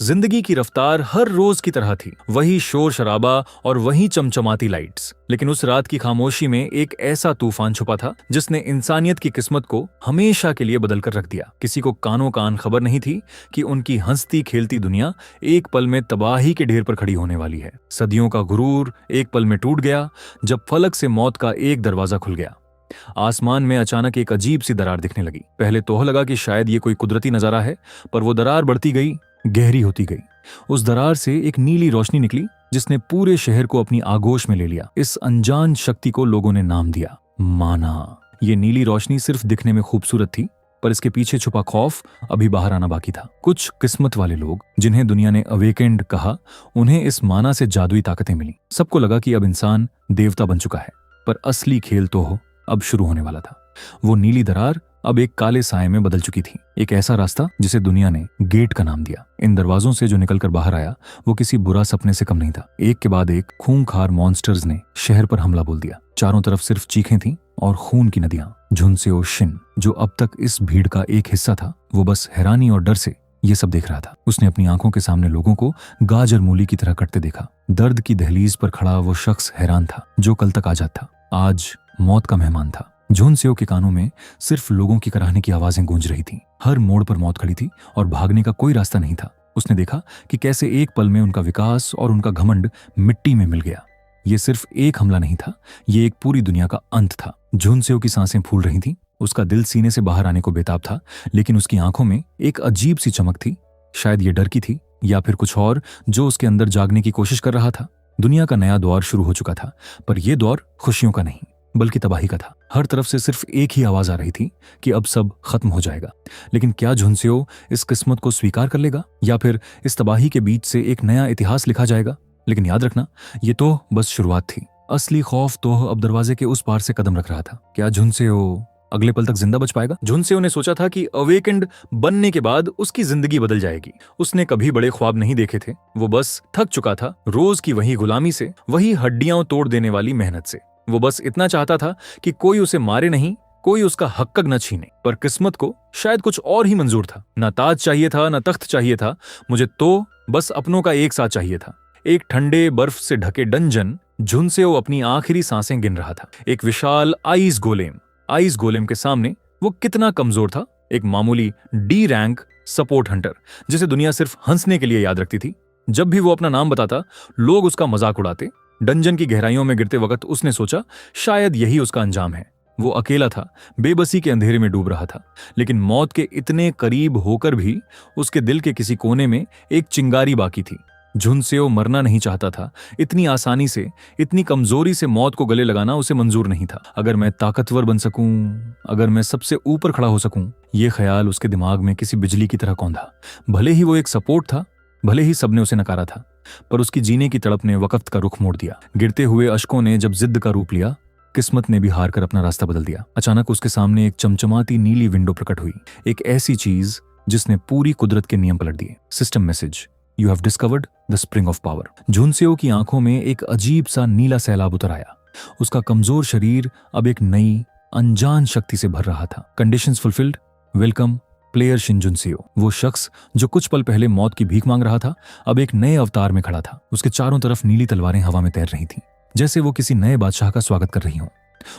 जिंदगी की रफ्तार हर रोज की तरह थी, वही शोर शराबा और वही चमचमाती लाइट्स। लेकिन उस रात की खामोशी में एक ऐसा तूफान छुपा था जिसने इंसानियत की किस्मत को हमेशा के लिए बदल कर रख दिया। किसी को कानों कान खबर नहीं थी कि उनकी हंसती खेलती दुनिया एक पल में तबाही के ढेर पर खड़ी होने वाली है। सदियों का गुरूर एक पल में टूट गया जब फलक से मौत का एक दरवाजा खुल गया। आसमान में अचानक एक अजीब सी दरार दिखने लगी। पहले तो लगा कि शायद ये कोई कुदरती नजारा है, पर वो दरार बढ़ती गई, गहरी होती गई। उस दरार से एक नीली रोशनी निकली जिसने पूरे शहर को अपनी आगोश में ले लिया। इस अनजान शक्ति को लोगों ने नाम दिया माना। ये नीली रोशनी सिर्फ दिखने में खूबसूरत थी, पर इसके पीछे छुपा खौफ अभी बाहर आना बाकी था। कुछ किस्मत वाले लोग, जिन्हें दुनिया ने अवेकेंड कहा, उन्हें इस माना से जादुई ताकतें मिली। सबको लगा कि अब इंसान देवता बन चुका है, पर असली खेल तो अब शुरू होने वाला था। वो नीली दरार अब एक काले साए में बदल चुकी थी। एक ऐसा रास्ता जिसे दुनिया ने गेट का नाम दिया। इन दरवाजों से जो निकलकर बाहर आया वो किसी बुरा सपने से कम नहीं था। एक के बाद एक खूंखार मॉन्स्टर्स ने शहर पर हमला बोल दिया। चारों तरफ सिर्फ चीखें थीं और खून की नदियां। झुनसेओ शिन, जो अब तक इस भीड़ का एक हिस्सा था, वो बस हैरानी और डर से ये सब देख रहा था। उसने अपनी आंखों के सामने लोगों को गाजर मूली की तरह कटते देखा। दर्द की दहलीज पर खड़ा वो शख्स हैरान था। जो कल तक आजाद था, आज मौत का मेहमान था। झुनसेओ के कानों में सिर्फ लोगों की कराहने की आवाजें गूंज रही थीं। हर मोड़ पर मौत खड़ी थी और भागने का कोई रास्ता नहीं था। उसने देखा कि कैसे एक पल में उनका विकास और उनका घमंड मिट्टी में मिल गया। ये सिर्फ एक हमला नहीं था, ये एक पूरी दुनिया का अंत था। झुनसेओ की सांसें फूल रही थीं, उसका दिल सीने से बाहर आने को बेताब था, लेकिन उसकी आंखों में एक अजीब सी चमक थी। शायद ये डर की थी या फिर कुछ और जो उसके अंदर जागने की कोशिश कर रहा था। दुनिया का नया दौर शुरू हो चुका था, पर यह दौर खुशियों का नहीं बल्कि तबाही का था। हर तरफ से सिर्फ एक ही आवाज आ रही थी कि अब सब खत्म हो जाएगा। लेकिन क्या झुनसेओ इस किस्मत को स्वीकार कर लेगा या फिर इस तबाही के बीच से एक नया इतिहास लिखा जाएगा? लेकिन याद रखना, ये तो बस शुरुआत थी। असली खौफ तो अब दरवाजे के उस पार से कदम रख रहा था। क्या झुनसेओ अगले पल तक जिंदा बच पाएगा? झुनसेओ ने सोचा था कि अवेकेंड बनने के बाद उसकी जिंदगी बदल जाएगी। उसने कभी बड़े ख्वाब नहीं देखे थे। वो बस थक चुका था रोज की वही गुलामी से, वही हड्डियां तोड़ देने वाली मेहनत से। वो बस इतना चाहता था कि कोई उसे मारे नहीं, कोई उसका हक न छीने। पर किस्मत को शायद कुछ और ही मंजूर था। ना ताज चाहिए था, ना तख्त चाहिए था। मुझे तो बस अपनों का एक साथ चाहिए था। एक ठंडे बर्फ से ढके डंजन। झुनसेओ अपनी आखिरी सांसें गिन रहा था। एक विशाल आइस गोलेम के सामने वो कितना कमजोर था। एक मामूली डी रैंक सपोर्ट हंटर जिसे दुनिया सिर्फ हंसने के लिए याद रखती थी। जब भी वो अपना नाम बताता, लोग उसका मजाक उड़ाते। डंजन की गहराइयों में गिरते वक्त उसने सोचा, शायद यही उसका अंजाम है। वो अकेला था, बेबसी के अंधेरे में डूब रहा था, लेकिन मौत के इतने करीब होकर भी उसके दिल के किसी कोने में एक चिंगारी बाकी थी। झुनसेओ मरना नहीं चाहता था। इतनी आसानी से, इतनी कमजोरी से मौत को गले लगाना उसे मंजूर नहीं था। अगर मैं ताकतवर बन सकूं, अगर मैं सबसे ऊपर खड़ा हो सकूं, ये ख्याल उसके दिमाग में किसी बिजली की तरह कौंधा। भले ही वो एक सपोर्ट था, भले ही सबने उसे नकारा था, पर उसकी जीने की तड़प ने वक्त का रुख मोड़ दिया। गिरते हुए अश्कों ने जब जिद्द का रूप लिया, किस्मत ने भी हार कर अपना रास्ता बदल दिया। अचानक उसके सामने एक चमचमाती नीली विंडो प्रकट हुई। एक ऐसी चीज जिसने पूरी कुदरत के नियम पलट दिए। System message, you have discovered the spring of power. Junseo की आंखों में एक अजीब सा नीला सैलाब उतर आया। उसका कमजोर शरीर अब एक नई अनजान शक्ति से भर रहा था। Conditions fulfilled, welcome player Shin Junseo. वो शख्स जो कुछ पल पहले मौत की भीख मांग रहा था, अब एक नए अवतार में खड़ा था। उसके चारों तरफ नीली तलवारें हवा में तैर रही थीं, जैसे वो किसी नए बादशाह का स्वागत कर रही हों।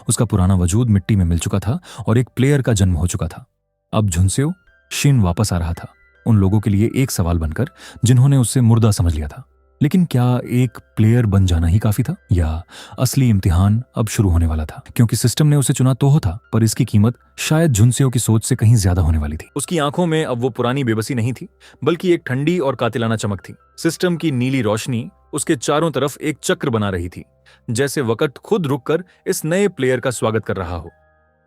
उसका पुराना वजूद मिट्टी में मिल चुका था और एक प्लेयर का जन्म हो चुका था। अब झुनसेओ शिन वापस आ रहा था, उन लोगों के लिए एक सवाल बनकर जिन्होंने उससे मुर्दा समझ लिया था। लेकिन क्या एक प्लेयर बन जाना ही काफी था, या असली इम्तिहान अब शुरू होने वाला था? क्योंकि सिस्टम ने उसे चुना तो था, पर इसकी कीमत शायद झुनसेओ की सोच से कहीं ज्यादा होने वाली थी। उसकी आंखों में अब वो पुरानी बेबसी नहीं थी, बल्कि एक ठंडी और कातिलाना चमक थी। सिस्टम की नीली रोशनी उसके चारों तरफ एक चक्र बना रही थी, जैसे वक्त खुद रुककर इस नए प्लेयर का स्वागत कर रहा हो।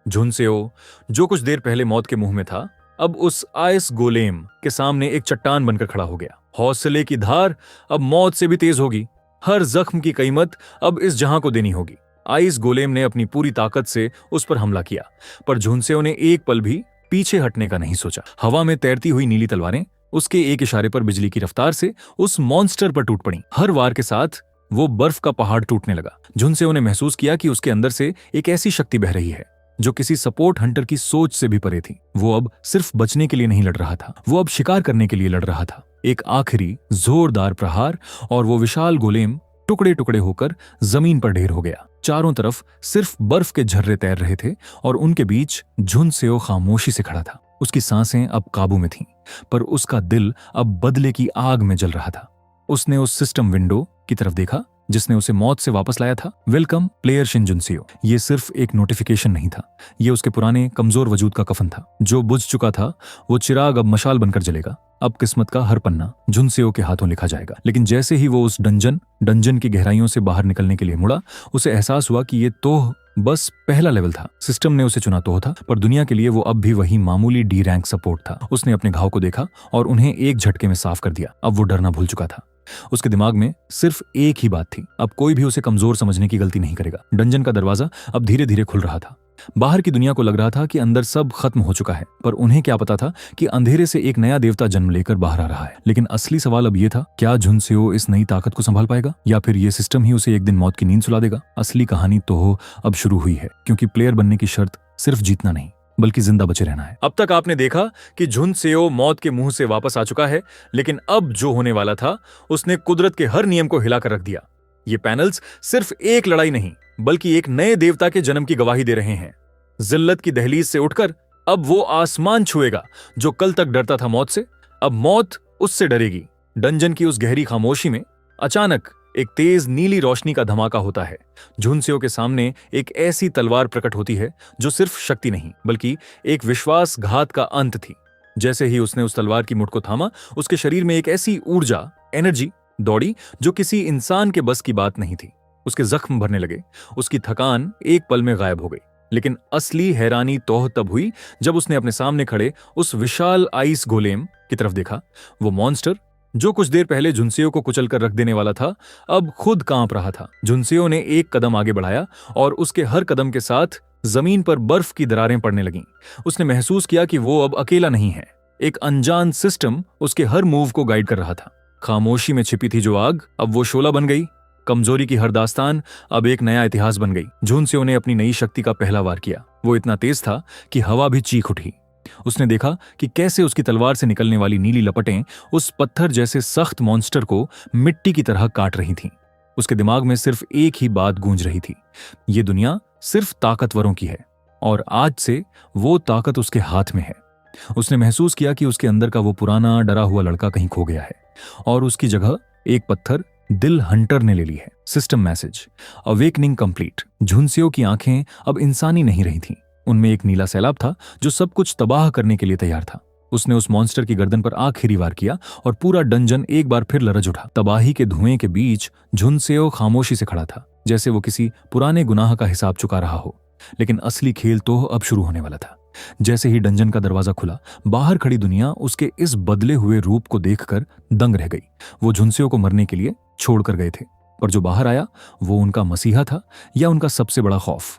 झुनसेओ, जो कुछ देर पहले मौत के मुंह में था, अब उस आइस गोलेम के सामने एक चट्टान बनकर खड़ा हो गया। हौसले की धार अब मौत से भी तेज होगी। हर जख्म की कीमत अब इस जहां को देनी होगी। आइस गोलेम ने अपनी पूरी ताकत से उस पर हमला किया, पर झुनसेओ ने एक पल भी पीछे हटने का नहीं सोचा। हवा में तैरती हुई नीली तलवारें उसके एक इशारे पर बिजली की रफ्तार से उस मॉन्स्टर पर टूट पड़ी। हर वार के साथ वो बर्फ का पहाड़ टूटने लगा। झुनसेओ ने महसूस किया कि उसके अंदर से एक ऐसी शक्ति बह रही है जो किसी सपोर्ट हंटर की सोच से भी परे थी। वो अब सिर्फ बचने के लिए नहीं लड़ रहा था, वो अब शिकार करने के लिए लड़ रहा था। एक आखिरी जोरदार प्रहार और वो विशाल गोलेम टुकड़े टुकड़े होकर जमीन पर ढेर हो गया। चारों तरफ सिर्फ बर्फ के झर्रे तैर रहे थे और उनके बीच झुनसेओ खामोशी से खड़ा था। उसकी सांसें अब काबू में थीं, पर उसका दिल अब बदले की आग में जल रहा था। उसने उस सिस्टम विंडो की तरफ देखा जिसने उसे मौत से वापस लाया था। Welcome player Shin Junseo. ये सिर्फ एक नोटिफिकेशन नहीं था, ये उसके पुराने कमजोर वजूद का कफन था जो बुझ चुका था। वो चिराग अब मशाल बनकर जलेगा। अब किस्मत का हर पन्ना जुनसेओ के हाथों लिखा जाएगा। लेकिन जैसे ही वो उस डंजन की गहराइयों से बाहर निकलने के लिए मुड़ा, उसे एहसास हुआ कि ये तो बस पहला लेवल था। सिस्टम ने उसे चुना तो था, पर दुनिया के लिए वो अब भी वही मामूली डी रैंक सपोर्ट था। उसने अपने घाव को देखा और उन्हें एक झटके में साफ कर दिया। अब वो डरना भूल चुका था। उसके दिमाग में सिर्फ एक ही बात थी, अब कोई भी उसे कमजोर समझने की गलती नहीं करेगा। डंजन का दरवाजा अब धीरे धीरे खुल रहा था। बाहर की दुनिया को लग रहा था कि अंदर सब खत्म हो चुका है, पर उन्हें क्या पता था कि अंधेरे से एक नया देवता जन्म लेकर बाहर आ रहा है। लेकिन असली सवाल अब यह था, क्या झुनसेओ इस नई ताकत को संभाल पाएगा या फिर यह सिस्टम ही उसे एक दिन मौत की नींद सुला देगा? असली कहानी तो अब शुरू हुई है, क्योंकि प्लेयर बनने की शर्त सिर्फ जीतना नहीं बल्कि जिंदा बचे रहना है। अब तक आपने देखा कि झुनसेओ मौत के मुंह से वापस आ चुका है, लेकिन अब जो होने वाला था उसने कुदरत के हर नियम को हिलाकर रख दिया। ये पैनल्स सिर्फ एक लड़ाई नहीं बल्कि एक नए देवता के जन्म की गवाही दे रहे हैं। जिल्लत की दहलीज से उठकर अब वो आसमान छुएगा जो कल तक डरता था मौत से। अब मौत उससे डरेगी। डंजन की उस गहरी खामोशी में अचानक एक तेज नीली रोशनी का धमाका होता है। झुनसेओ के सामने एक ऐसी तलवार प्रकट होती है जो सिर्फ शक्ति नहीं बल्कि एक विश्वासघात का अंत थी। जैसे ही उसने उस तलवार की मुठ को थामा, उसके शरीर में एक ऐसी ऊर्जा, एनर्जी दौड़ी जो किसी इंसान के बस की बात नहीं थी। उसके जख्म भरने लगे, उसकी थकान एक पल में गायब हो गई। लेकिन असली हैरानी तो तब हुई जब उसने अपने सामने खड़े उस विशाल आइस गोलेम की तरफ देखा। वो मॉन्स्टर जो कुछ देर पहले झुनसेओ को कुचल कर रख देने वाला था, अब खुद कांप रहा था। झुनसेओ ने एक कदम आगे बढ़ाया और उसके हर कदम के साथ जमीन पर बर्फ की दरारें पड़ने लगीं। उसने महसूस किया कि वो अब अकेला नहीं है। एक अनजान सिस्टम उसके हर मूव को गाइड कर रहा था। खामोशी में छिपी थी जो आग अब वो शोला बन गई। कमजोरी की हर दास्तान अब एक नया इतिहास बन गई। झुनसेओ ने अपनी नई शक्ति का पहला वार किया। वो इतना तेज था कि हवा भी चीख उठी। उसने देखा कि कैसे उसकी तलवार से निकलने वाली नीली लपटें उस पत्थर जैसे सख्त मॉन्स्टर को मिट्टी की तरह काट रही थीं। उसके दिमाग में सिर्फ एक ही बात गूंज रही थी, ये दुनिया सिर्फ ताकतवरों की है और आज से वो ताकत उसके हाथ में है। उसने महसूस किया कि उसके अंदर का वो पुराना डरा हुआ लड़का कहीं खो गया है और उसकी जगह एक पत्थर दिल हंटर ने ले ली है। System message awakening complete. Junseo की आंखें अब इंसानी नहीं रही थीं। उनमें एक नीला सैलाब था जो सब कुछ तबाह करने के लिए तैयार था। उसने उस मॉन्स्टर की गर्दन पर आखिरी वार किया और पूरा डंजन एक बार फिर लरज उठा। तबाही के धुएं के बीच झुनसेओ खामोशी से खड़ा था, जैसे वो किसी पुराने गुनाह का हिसाब चुका रहा हो। लेकिन असली खेल तो अब शुरू होने वाला था। जैसे ही डंजन का दरवाजा खुला, बाहर खड़ी दुनिया उसके इस बदले हुए रूप को देखकर दंग रह गई। वो झुनसेओ को मरने के लिए छोड़कर गए थे, पर जो बाहर आया वो उनका मसीहा था या उनका सबसे बड़ा खौफ।